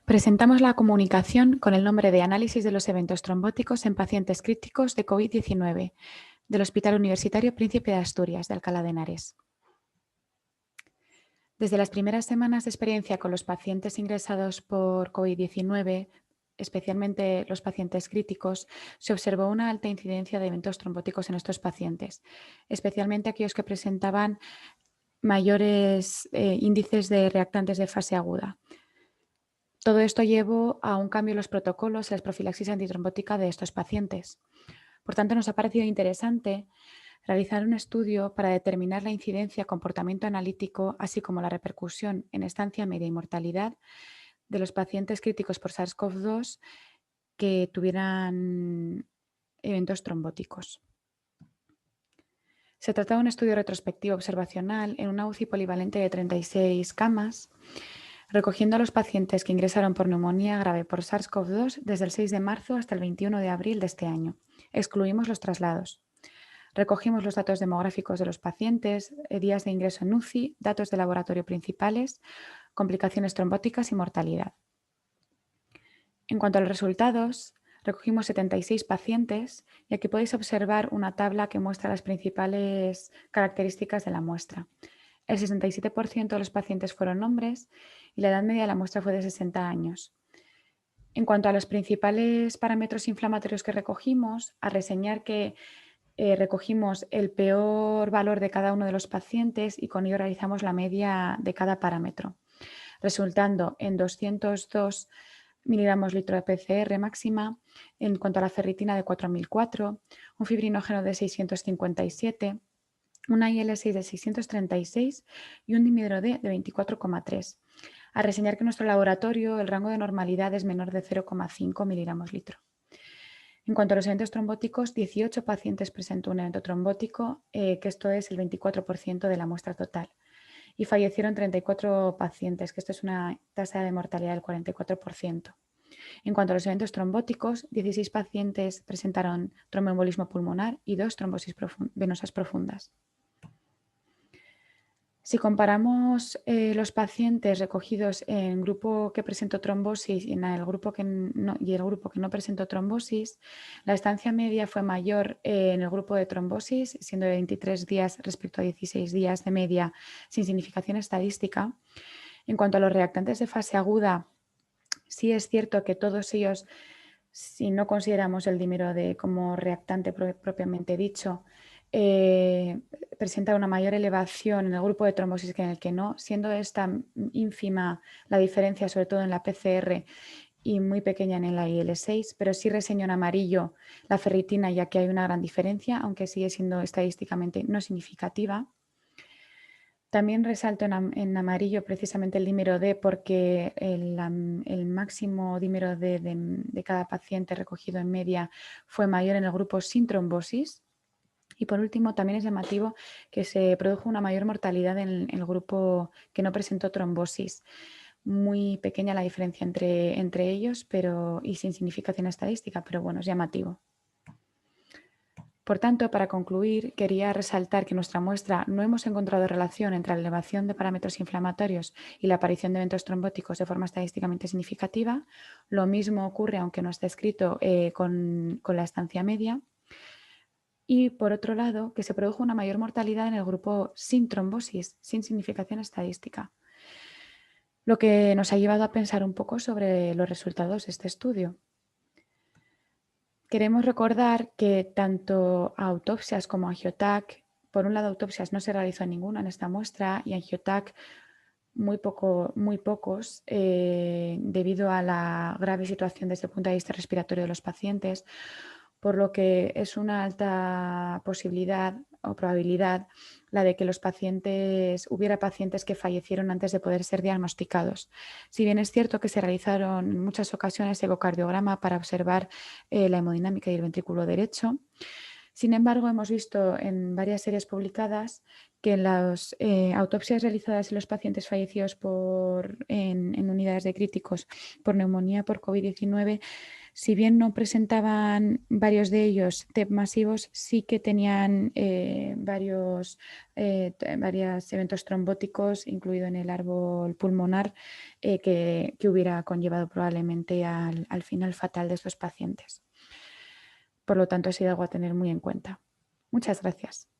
Presentamos la comunicación con el nombre de Análisis de los eventos trombóticos en pacientes críticos de COVID-19 del Hospital Universitario Príncipe de Asturias de Alcalá de Henares. Desde las primeras semanas de experiencia con los pacientes ingresados por COVID-19, especialmente los pacientes críticos, se observó una alta incidencia de eventos trombóticos en estos pacientes, especialmente aquellos que presentaban mayores índices de reactantes de fase aguda. Todo esto llevó a un cambio en los protocolos y la profilaxis antitrombótica de estos pacientes. Por tanto, nos ha parecido interesante realizar un estudio para determinar la incidencia, comportamiento analítico, así como la repercusión en estancia media y mortalidad de los pacientes críticos por SARS-CoV-2 que tuvieran eventos trombóticos. Se trata de un estudio retrospectivo observacional en una UCI polivalente de 36 camas, recogiendo a los pacientes que ingresaron por neumonía grave por SARS-CoV-2 desde el 6 de marzo hasta el 21 de abril de este año. Excluimos los traslados. Recogimos los datos demográficos de los pacientes, días de ingreso en UCI, datos de laboratorio principales, complicaciones trombóticas y mortalidad. En cuanto a los resultados, recogimos 76 pacientes y aquí podéis observar una tabla que muestra las principales características de la muestra. El 67% de los pacientes fueron hombres y la edad media de la muestra fue de 60 años. En cuanto a los principales parámetros inflamatorios que recogimos, a reseñar que recogimos el peor valor de cada uno de los pacientes y con ello realizamos la media de cada parámetro, resultando en 202 miligramos litro de PCR máxima, en cuanto a la ferritina de 4004, un fibrinógeno de 657, una IL-6 de 636 y un dimiedro D de 24,3. A reseñar que en nuestro laboratorio el rango de normalidad es menor de 0,5 miligramos litro. En cuanto a los eventos trombóticos, 18 pacientes presentó un evento trombótico, que esto es el 24% de la muestra total. Y fallecieron 34 pacientes, que esto es una tasa de mortalidad del 44%. En cuanto a los eventos trombóticos, 16 pacientes presentaron tromboembolismo pulmonar y 2 trombosis venosas profundas. Si comparamos los pacientes recogidos en el grupo que presentó trombosis y el grupo que no presentó trombosis, la estancia media fue mayor en el grupo de trombosis, siendo de 23 días respecto a 16 días de media sin significación estadística. En cuanto a los reactantes de fase aguda, sí es cierto que todos ellos, si no consideramos el dímero D como reactante propiamente dicho, presenta una mayor elevación en el grupo de trombosis que en el que no, siendo esta ínfima la diferencia, sobre todo en la PCR y muy pequeña en la IL-6, pero sí reseño en amarillo la ferritina, ya que hay una gran diferencia, aunque sigue siendo estadísticamente no significativa. También resalto en amarillo precisamente el dímero D porque el máximo dímero D de cada paciente recogido en media fue mayor en el grupo sin trombosis. Y por último, también es llamativo que se produjo una mayor mortalidad en el grupo que no presentó trombosis. Muy pequeña la diferencia entre ellos y sin significación estadística, pero bueno, es llamativo. Por tanto, para concluir, quería resaltar que en nuestra muestra no hemos encontrado relación entre la elevación de parámetros inflamatorios y la aparición de eventos trombóticos de forma estadísticamente significativa. Lo mismo ocurre, aunque no está escrito, con la estancia media. Y por otro lado, que se produjo una mayor mortalidad en el grupo sin trombosis, sin significación estadística. Lo que nos ha llevado a pensar un poco sobre los resultados de este estudio. Queremos recordar que tanto autopsias como angiotac, por un lado autopsias no se realizó ninguna en esta muestra y angiotac muy pocos debido a la grave situación desde el punto de vista respiratorio de los pacientes, por lo que es una alta posibilidad o probabilidad la de que hubiera pacientes que fallecieron antes de poder ser diagnosticados. Si bien es cierto que se realizaron en muchas ocasiones ecocardiograma para observar la hemodinámica y el ventrículo derecho, sin embargo, hemos visto en varias series publicadas que en las autopsias realizadas en los pacientes fallecidos en unidades de críticos por neumonía por COVID-19 Si bien no presentaban varios de ellos TEP masivos, sí que tenían varios eventos trombóticos, incluido en el árbol pulmonar, que hubiera conllevado probablemente al final fatal de estos pacientes. Por lo tanto, ha sido algo a tener muy en cuenta. Muchas gracias.